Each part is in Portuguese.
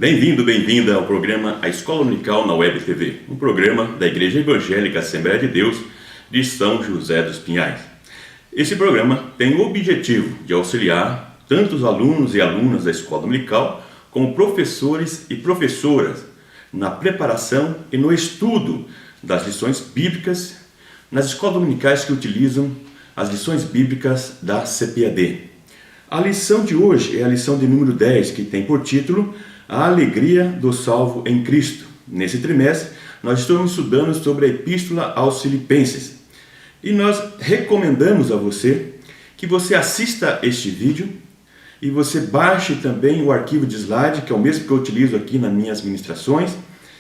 Bem-vindo, bem-vinda ao programa A Escola Dominical na Web TV, um programa da Igreja Evangélica Assembleia de Deus de São José dos Pinhais. Esse programa tem o objetivo de auxiliar tanto os alunos e alunas da Escola Dominical como professores e professoras na preparação e no estudo das lições bíblicas nas escolas dominicais que utilizam as lições bíblicas da CPAD. A lição de hoje é a lição de número 10, que tem por título A Alegria do Salvo em Cristo. Nesse trimestre, nós estamos estudando sobre a Epístola aos Filipenses. E nós recomendamos a você que você assista este vídeo e você baixe também o arquivo de slide, que é o mesmo que eu utilizo aqui nas minhas ministrações,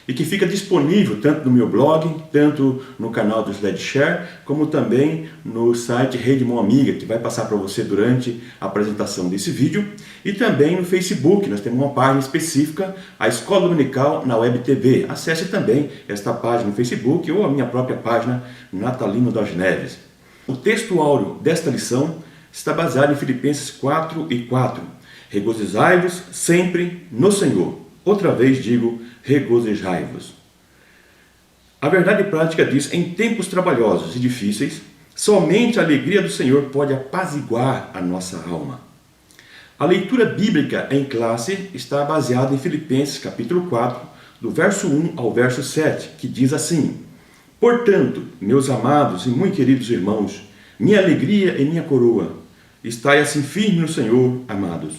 e que fica disponível tanto no meu blog, tanto no canal do SlideShare, como também no site Rede Mão Amiga, que vai passar para você durante a apresentação desse vídeo, e também no Facebook. Nós temos uma página específica, a Escola Dominical na Web TV. Acesse também esta página no Facebook ou a minha própria página, Natalino das Neves. O texto áureo desta lição está baseado em Filipenses 4:4. Regozijai-vos sempre no Senhor. Outra vez digo, regozijai-vos. A verdade prática diz: em tempos trabalhosos e difíceis, somente a alegria do Senhor pode apaziguar a nossa alma. A leitura bíblica em classe está baseada em Filipenses capítulo 4, do verso 1 ao verso 7, que diz assim: Portanto, meus amados e muito queridos irmãos, minha alegria e minha coroa, estai assim firme no Senhor, amados.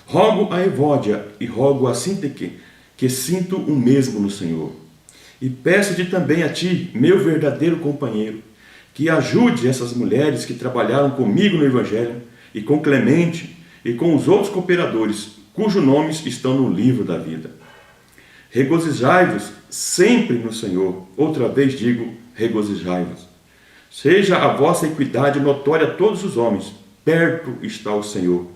Rogo a Evódia e rogo a Sintique que sinto o mesmo no Senhor. E peço-te também a ti, meu verdadeiro companheiro, que ajude essas mulheres que trabalharam comigo no Evangelho, e com Clemente e com os outros cooperadores, cujos nomes estão no livro da vida. Regozijai-vos sempre no Senhor. Outra vez digo, regozijai-vos. Seja a vossa equidade notória a todos os homens. Perto está o Senhor.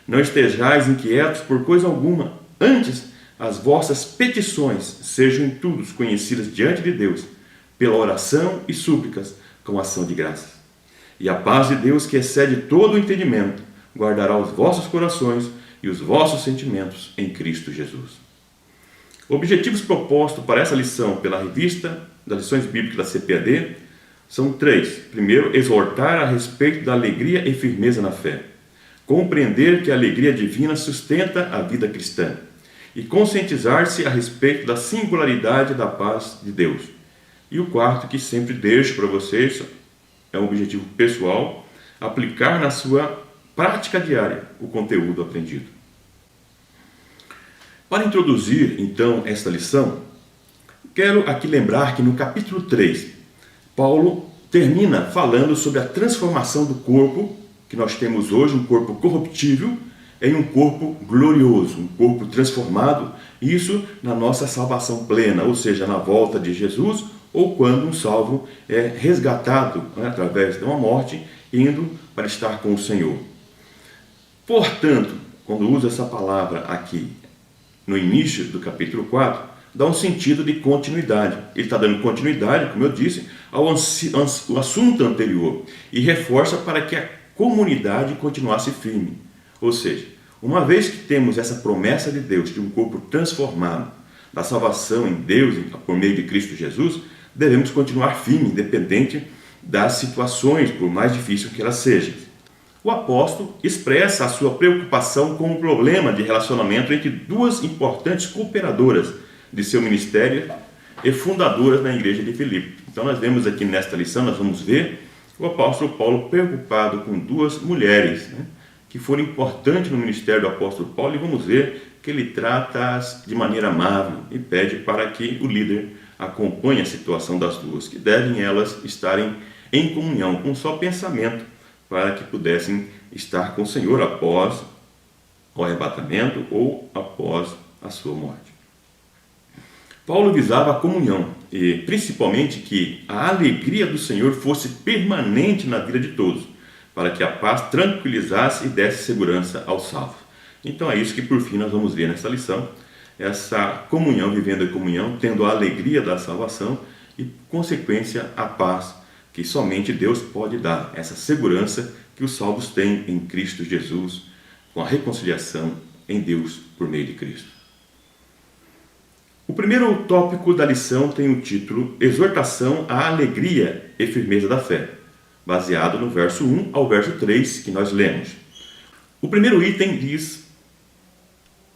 Não estejais inquietos por coisa alguma, antes as vossas petições sejam em tudo conhecidas diante de Deus, pela oração e súplicas, com ação de graças. E a paz de Deus, que excede todo o entendimento, guardará os vossos corações e os vossos sentimentos em Cristo Jesus. Objetivos propostos para essa lição pela revista das lições bíblicas da CPAD são 3. Primeiro, exortar a respeito da alegria e firmeza na fé. Compreender que a alegria divina sustenta a vida cristã e conscientizar-se a respeito da singularidade da paz de Deus. E o quarto, que sempre deixo para vocês, é um objetivo pessoal, aplicar na sua prática diária o conteúdo aprendido. Para introduzir, então, esta lição, quero aqui lembrar que no capítulo 3, Paulo termina falando sobre a transformação do corpo que nós temos hoje, um corpo corruptível, em um corpo glorioso, um corpo transformado, isso na nossa salvação plena, ou seja, na volta de Jesus, ou quando um salvo é resgatado através de uma morte, indo para estar com o Senhor. Portanto, quando usa essa palavra aqui, no início do capítulo 4, dá um sentido de continuidade. Ele está dando continuidade, como eu disse, ao assunto anterior, e reforça para que a comunidade continuasse firme. Ou seja, uma vez que temos essa promessa de Deus de um corpo transformado, da salvação em Deus por meio de Cristo Jesus, devemos continuar firme, independente das situações, por mais difícil que elas sejam. O apóstolo expressa a sua preocupação com o problema de relacionamento entre duas importantes cooperadoras de seu ministério e fundadoras da igreja de Filipe. Então nós vemos aqui nesta lição, nós vamos ver o apóstolo Paulo preocupado com duas mulheres, que foram importantes no ministério do apóstolo Paulo, e vamos ver que ele trata-as de maneira amável e pede para que o líder acompanhe a situação das duas, que devem elas estarem em comunhão, com um só pensamento, para que pudessem estar com o Senhor após o arrebatamento ou após a sua morte. Paulo visava a comunhão e principalmente que a alegria do Senhor fosse permanente na vida de todos, para que a paz tranquilizasse e desse segurança aos salvos. Então é isso que por fim nós vamos ver nessa lição, essa comunhão, vivendo em comunhão, tendo a alegria da salvação e, consequência, a paz que somente Deus pode dar, essa segurança que os salvos têm em Cristo Jesus, com a reconciliação em Deus por meio de Cristo. primeiro tópico da lição tem o título Exortação à Alegria e Firmeza da Fé, baseado no verso 1 ao verso 3 que nós lemos. O primeiro item diz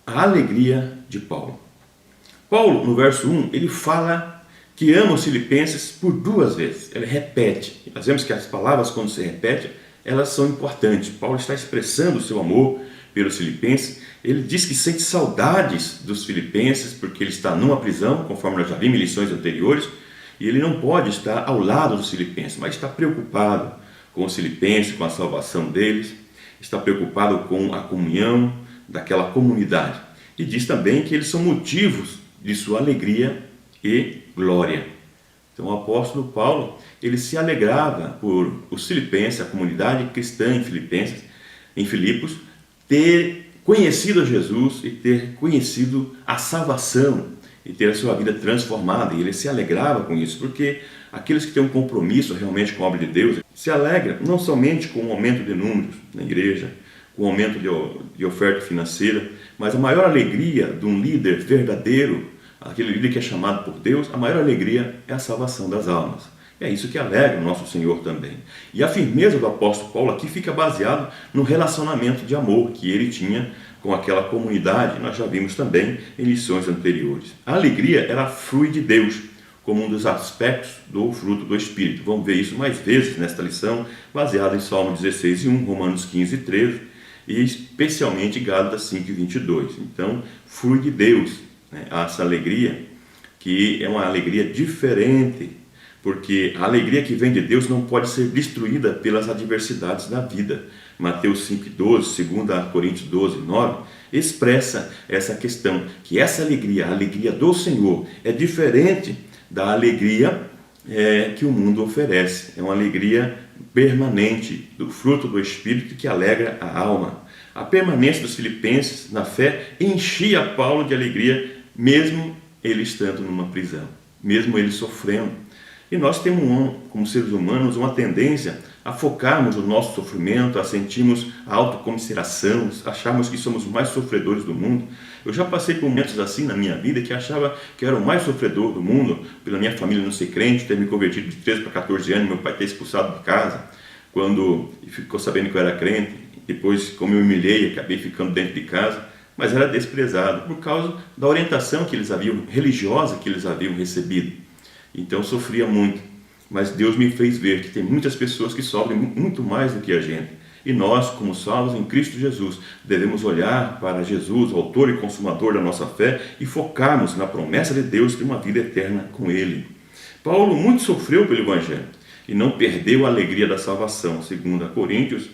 a alegria de Paulo. Paulo, no verso 1, ele fala que ama os filipenses por duas vezes. Ele repete. Nós vemos que as palavras, quando se repetem, elas são importantes. Paulo está expressando o seu amor pelos filipenses. Ele diz que sente saudades dos filipenses porque ele está numa prisão, conforme nós já vimos em lições anteriores, e ele não pode estar ao lado dos filipenses, mas está preocupado com os filipenses, com a salvação deles, está preocupado com a comunhão daquela comunidade. E diz também que eles são motivos de sua alegria e glória. Então o apóstolo Paulo, ele se alegrava por os filipenses, a comunidade cristã em Filipos, ter conhecido a Jesus e ter conhecido a salvação e ter a sua vida transformada. E ele se alegrava com isso, porque aqueles que têm um compromisso realmente com a obra de Deus se alegram não somente com o aumento de números na igreja, com o aumento de oferta financeira, mas a maior alegria de um líder verdadeiro, aquele líder que é chamado por Deus, a maior alegria é a salvação das almas. É isso que alegra o nosso Senhor também. E a firmeza do apóstolo Paulo aqui fica baseado no relacionamento de amor que ele tinha com aquela comunidade. Nós já vimos também em lições anteriores. A alegria, ela flui de Deus, como um dos aspectos do fruto do Espírito. Vamos ver isso mais vezes nesta lição, baseada em Salmo 16:1, Romanos 15:13 e especialmente Gálatas 5:22. Então, flui de Deus, né, essa alegria, que é uma alegria diferente, porque a alegria que vem de Deus não pode ser destruída pelas adversidades da vida. Mateus 5:12, 2 Coríntios 12:9, expressa essa questão, que essa alegria, a alegria do Senhor, é diferente da alegria que o mundo oferece. É uma alegria permanente, do fruto do Espírito que alegra a alma. A permanência dos filipenses na fé enchia Paulo de alegria, mesmo ele estando numa prisão, mesmo ele sofrendo. E nós temos, como seres humanos, uma tendência a focarmos o nosso sofrimento, a sentirmos a autocomiseração, acharmos que somos os mais sofredores do mundo. Eu já passei por momentos assim na minha vida que achava que eu era o mais sofredor do mundo, pela minha família não ser crente, ter me convertido de 13 para 14 anos, meu pai ter expulsado de casa, quando ficou sabendo que eu era crente. Depois, como eu humilhei, acabei ficando dentro de casa, mas era desprezado por causa da orientação que eles haviam, religiosa que eles haviam recebido. Então eu sofria muito, mas Deus me fez ver que tem muitas pessoas que sofrem muito mais do que a gente. E nós, como salvos em Cristo Jesus, devemos olhar para Jesus, o autor e consumador da nossa fé, e focarmos na promessa de Deus de uma vida eterna com Ele. Paulo muito sofreu pelo Evangelho e não perdeu a alegria da salvação. 2 Coríntios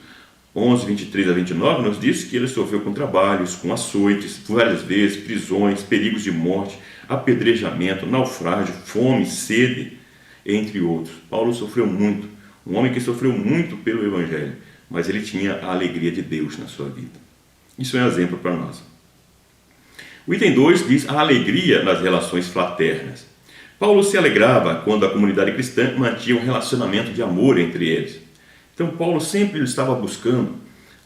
11, 23 a 29, nos diz que ele sofreu com trabalhos, com açoites, várias vezes, prisões, perigos de morte, apedrejamento, naufrágio, fome, sede, entre outros. Paulo sofreu muito, um homem que sofreu muito pelo Evangelho, mas ele tinha a alegria de Deus na sua vida. Isso é um exemplo para nós. O item 2 diz a alegria nas relações fraternas. Paulo se alegrava quando a comunidade cristã mantinha um relacionamento de amor entre eles. Então Paulo sempre estava buscando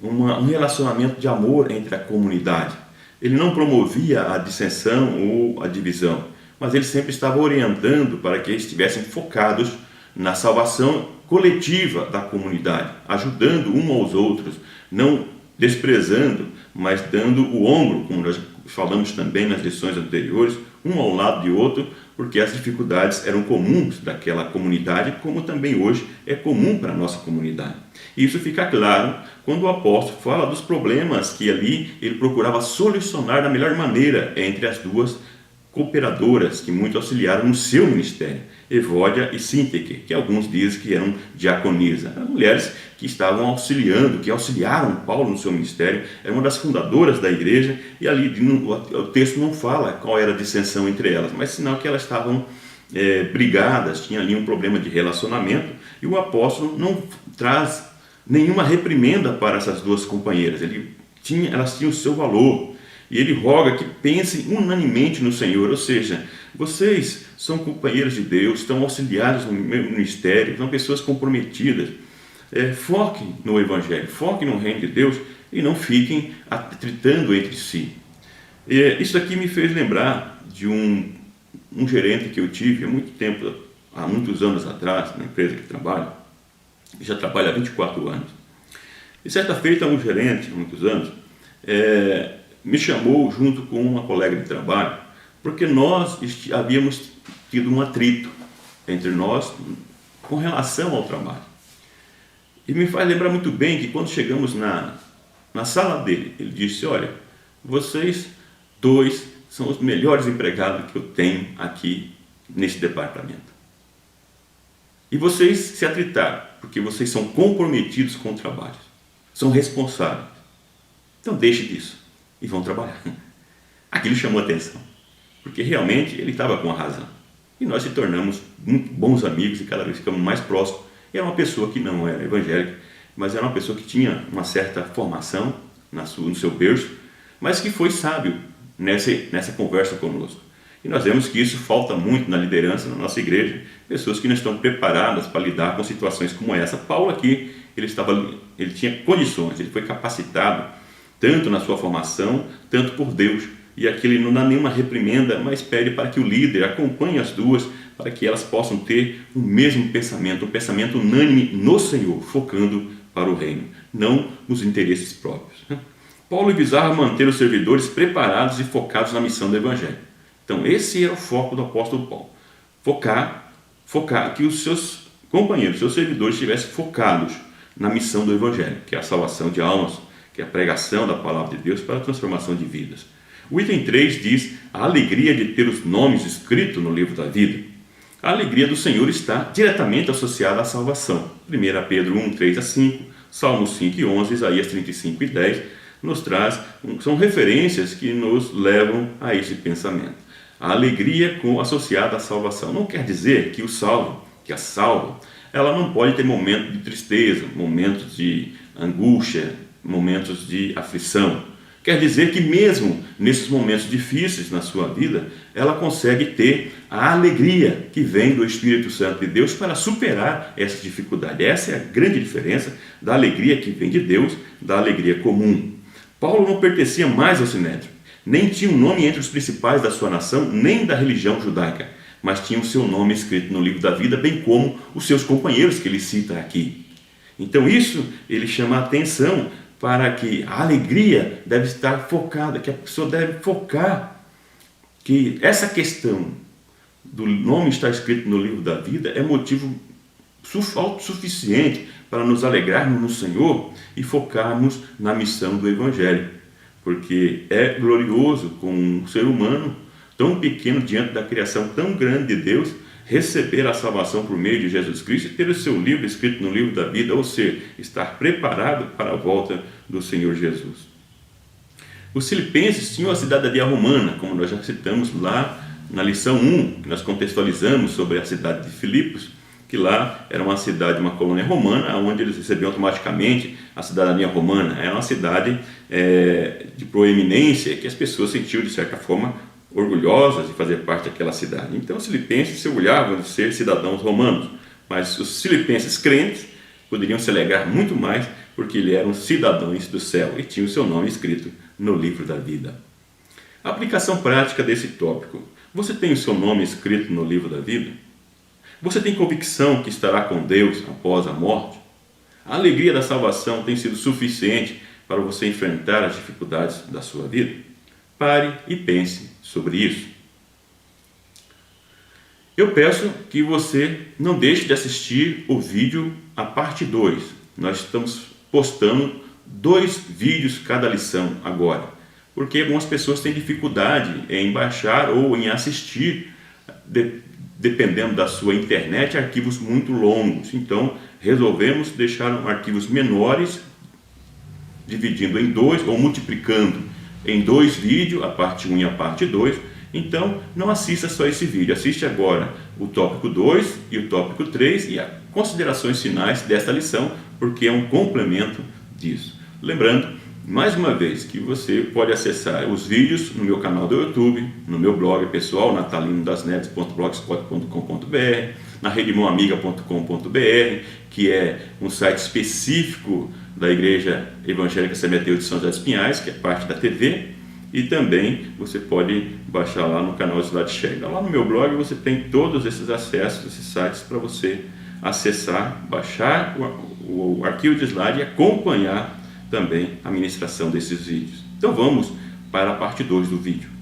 um relacionamento de amor entre a comunidade. Ele não promovia a dissensão ou a divisão, mas ele sempre estava orientando para que eles estivessem focados na salvação coletiva da comunidade, ajudando um aos outros, não desprezando, mas dando o ombro, como nós falamos também nas lições anteriores, um ao lado de outro, porque as dificuldades eram comuns daquela comunidade, como também hoje é comum para a nossa comunidade. E isso fica claro quando o apóstolo fala dos problemas que ali ele procurava solucionar da melhor maneira entre as duas cooperadoras que muito auxiliaram no seu ministério, Evódia e Síntique, que alguns dizem que eram diaconisa, as mulheres que estavam auxiliando, que auxiliaram Paulo no seu ministério, eram uma das fundadoras da igreja, e ali o texto não fala qual era a dissensão entre elas, mas sinal que elas estavam brigadas, tinha ali um problema de relacionamento, e o apóstolo não traz nenhuma reprimenda para essas duas companheiras, elas tinham o seu valor, e ele roga que pensem unanimemente no Senhor, ou seja, vocês são companheiros de Deus, estão auxiliados no ministério, são pessoas comprometidas. Foquem no Evangelho, foquem no reino de Deus e não fiquem atritando entre si. Isso aqui me fez lembrar de um um gerente que eu tive há muito tempo, há muitos anos atrás, na empresa que trabalho, já trabalha há 24 anos. E certa feita, um gerente, há muitos anos, me chamou junto com uma colega de trabalho, porque nós havíamos tido um atrito entre nós com relação ao trabalho. E me faz lembrar muito bem que quando chegamos na sala dele, ele disse: olha, vocês dois são os melhores empregados que eu tenho aqui nesse departamento. E vocês se atritaram, porque vocês são comprometidos com o trabalho, são responsáveis. Então deixe disso e vão trabalhar. Aquilo chamou a atenção, porque realmente ele estava com a razão. E nós se tornamos muito bons amigos e cada vez ficamos mais próximos. E era uma pessoa que não era evangélica, mas era uma pessoa que tinha uma certa formação no seu berço, mas que foi sábio nessa conversa conosco. E nós vemos que isso falta muito na liderança na nossa igreja, pessoas que não estão preparadas para lidar com situações como essa. Paulo aqui, ele tinha condições, ele foi capacitado, tanto na sua formação, tanto por Deus. E aqui ele não dá nenhuma reprimenda, mas pede para que o líder acompanhe as duas, para que elas possam ter o mesmo pensamento, um pensamento unânime no Senhor, focando para o reino, não nos interesses próprios. Paulo visava manter os servidores preparados e focados na missão do Evangelho. Então esse era o foco do apóstolo Paulo, focar que os seus companheiros, seus servidores estivessem focados na missão do Evangelho, que é a salvação de almas, que é a pregação da palavra de Deus para a transformação de vidas. O item 3 diz a alegria de ter os nomes escritos no livro da vida. A alegria do Senhor está diretamente associada à salvação. 1 Pedro 1, 3-5, Salmos 5 e 11, Isaías 35 e 10, nos traz, são referências que nos levam a esse pensamento. A alegria associada à salvação. Não quer dizer que a salva, ela não pode ter momentos de tristeza, momentos de angústia, momentos de aflição. Quer dizer que mesmo nesses momentos difíceis na sua vida, ela consegue ter a alegria que vem do Espírito Santo de Deus para superar essa dificuldade. Essa é a grande diferença da alegria que vem de Deus, da alegria comum. Paulo não pertencia mais ao Sinédrio, nem tinha um nome entre os principais da sua nação, nem da religião judaica, mas tinha o seu nome escrito no livro da vida, bem como os seus companheiros que ele cita aqui. Então isso ele chama a atenção para que a alegria deve estar focada, que a pessoa deve focar, que essa questão do nome estar escrito no livro da vida é motivo suficiente para nos alegrarmos no Senhor e focarmos na missão do Evangelho, porque é glorioso com um ser humano tão pequeno diante da criação tão grande de Deus, receber a salvação por meio de Jesus Cristo e ter o seu livro escrito no livro da vida, ou seja, estar preparado para a volta do Senhor Jesus. Os filipenses tinham a cidadania romana, como nós já citamos lá na lição 1, que nós contextualizamos sobre a cidade de Filipos, que lá era uma cidade, uma colônia romana, onde eles recebiam automaticamente a cidadania romana. Era uma cidade de proeminência, que as pessoas sentiam de certa forma orgulhosas de fazer parte daquela cidade. Então os filipenses se orgulhavam de ser cidadãos romanos, mas os filipenses crentes poderiam se alegrar muito mais porque eles eram cidadãos do céu e tinham o seu nome escrito no livro da vida. A aplicação prática desse tópico. Você tem o seu nome escrito no livro da vida? Você tem convicção que estará com Deus após a morte? A alegria da salvação tem sido suficiente para você enfrentar as dificuldades da sua vida? Pare e pense sobre isso. Eu peço que você não deixe de assistir o vídeo, a parte 2. Nós estamos postando 2 vídeos cada lição agora, porque algumas pessoas têm dificuldade em baixar ou em assistir, dependendo da sua internet, arquivos muito longos. Então, resolvemos deixar arquivos menores, dividindo em 2 ou multiplicando em 2 vídeos, a parte 1 e a parte 2. Então, não assista só esse vídeo, assiste agora o tópico 2 e o tópico 3 e as considerações finais desta lição, porque é um complemento disso. Lembrando, mais uma vez, que você pode acessar os vídeos no meu canal do YouTube, no meu blog pessoal, natalinodasneves.blogspot.com.br, na redemãoamiga.com.br, que é um site específico da Igreja Evangélica Semeteus de São José dos Pinhais, que é parte da TV, e também você pode baixar lá no canal SlideShare. Lá no meu blog você tem todos esses acessos, esses sites para você acessar, baixar o arquivo de slide e acompanhar também a ministração desses vídeos. Então vamos para a parte 2 do vídeo.